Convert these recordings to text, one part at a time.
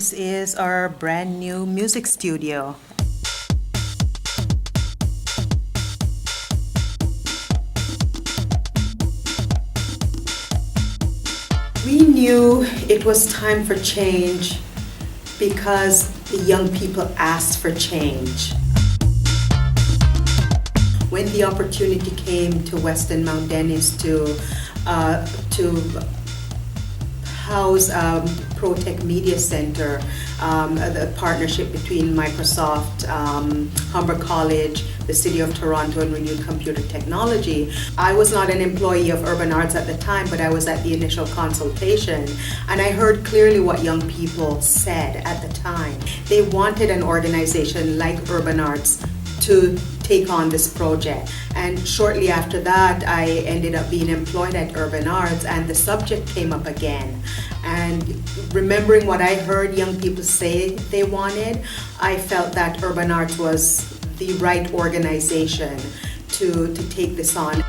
This is our brand new music studio. We knew it was time for change because the young people asked for change. When the opportunity came to Westin Mount Dennis to house ProTech Media Center, the partnership between Microsoft, Humber College, the City of Toronto, and Renewed Computer Technology. I was not an employee of Urban Arts at the time, but I was at the initial consultation, and I heard clearly what young people said at the time. They wanted an organization like Urban Arts to take on this project. And shortly after that, I ended up being employed at Urban Arts, and the subject came up again. And remembering what I heard young people say they wanted, I felt that Urban Arts was the right organization to take this on.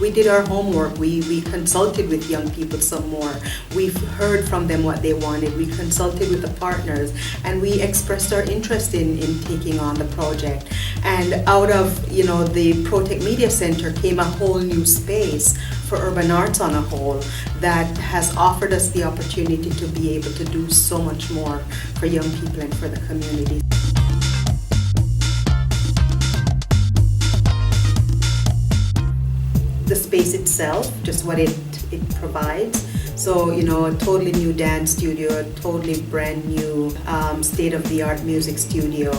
We did our homework. We consulted with young people some more. We've heard from them what they wanted. We consulted with the partners, and we expressed our interest in taking on the project. And out of the ProTech Media Center came a whole new space for Urban Arts on a whole that has offered us the opportunity to be able to do so much more for young people and for the community. The space itself, just what it provides. So, a totally new dance studio, a totally brand new state-of-the-art music studio.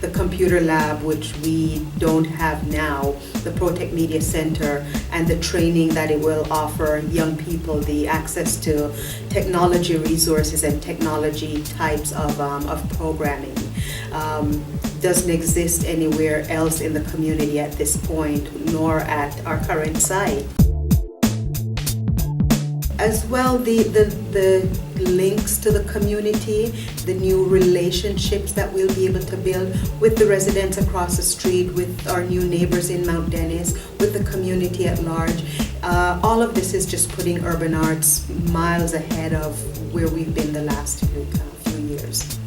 The computer lab, which we don't have now, the ProTech Media Center, and the training that it will offer young people, the access to technology resources and technology types of programming. Doesn't exist anywhere else in the community at this point, nor at our current site. As well, the links to the community, the new relationships that we'll be able to build with the residents across the street, with our new neighbors in Mount Dennis, with the community at large. All of this is just putting Urban Arts miles ahead of where we've been the last few years.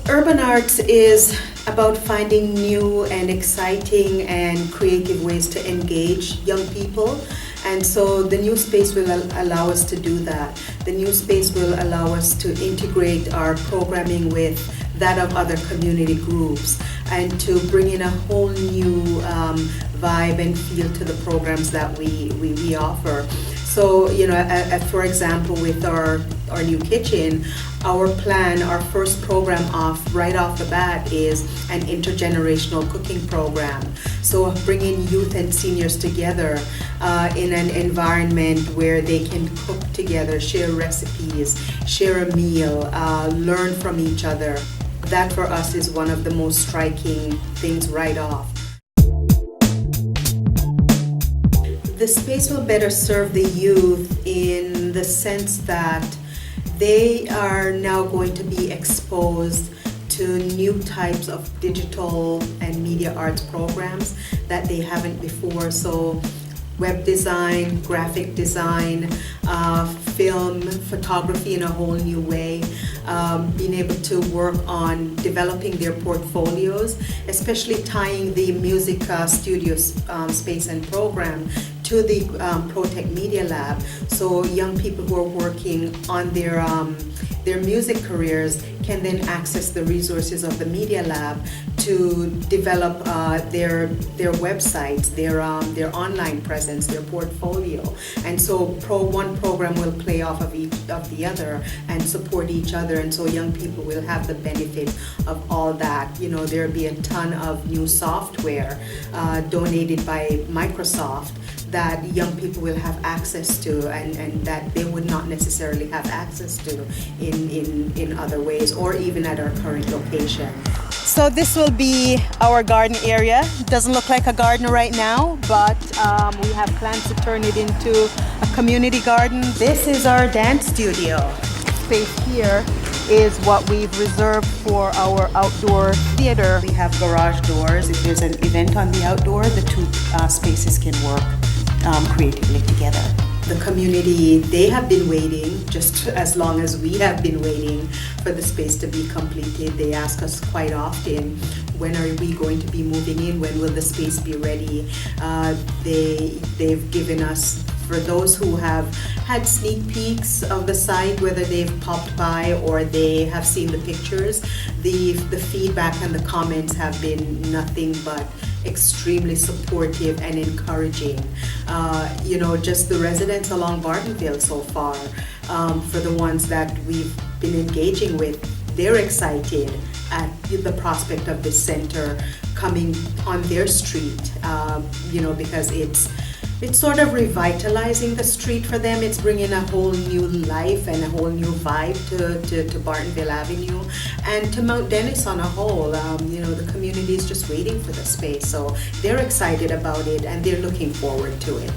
Urban Arts is about finding new and exciting and creative ways to engage young people. And so the new space will allow us to do that. The new space will allow us to integrate our programming with that of other community groups and to bring in a whole new vibe and feel to the programs that we offer. So, for example, with our new kitchen, our plan, our first program right off the bat is an intergenerational cooking program. So bringing youth and seniors together in an environment where they can cook together, share recipes, share a meal, learn from each other. That for us is one of the most striking things right off. The space will better serve the youth in the sense that they are now going to be exposed to new types of digital and media arts programs that they haven't before. So web design, graphic design, film, photography in a whole new way, being able to work on developing their portfolios, especially tying the music studio space and program to the ProTech Media Lab. So young people who are working on their music careers can then access the resources of the Media Lab to develop their websites, their online presence, their portfolio. And so one program will play off of each of the other and support each other, and so young people will have the benefit of all that. There'll be a ton of new software donated by Microsoft that young people will have access to and that they would not necessarily have access to in other ways or even at our current location. So this will be our garden area. It doesn't look like a garden right now, but we have plans to turn it into a community garden. This is our dance studio. Space here is what we've reserved for our outdoor theater. We have garage doors. If there's an event on the outdoor, the two spaces can work creatively together. The community, they have been waiting just as long as we have been waiting for the space to be completed. They ask us quite often, when are we going to be moving in? When will the space be ready? They've given us, for those who have had sneak peeks of the site, whether they've popped by or they have seen the pictures, the feedback and the comments have been nothing but extremely supportive and encouraging. Just the residents along Bartonville so far, for the ones that we've been engaging with, they're excited at the prospect of this center coming on their street, because it's sort of revitalizing the street for them. It's bringing a whole new life and a whole new vibe to Bartonville Avenue and to Mount Dennis on a whole. The community is just waiting for the space, so they're excited about it and they're looking forward to it.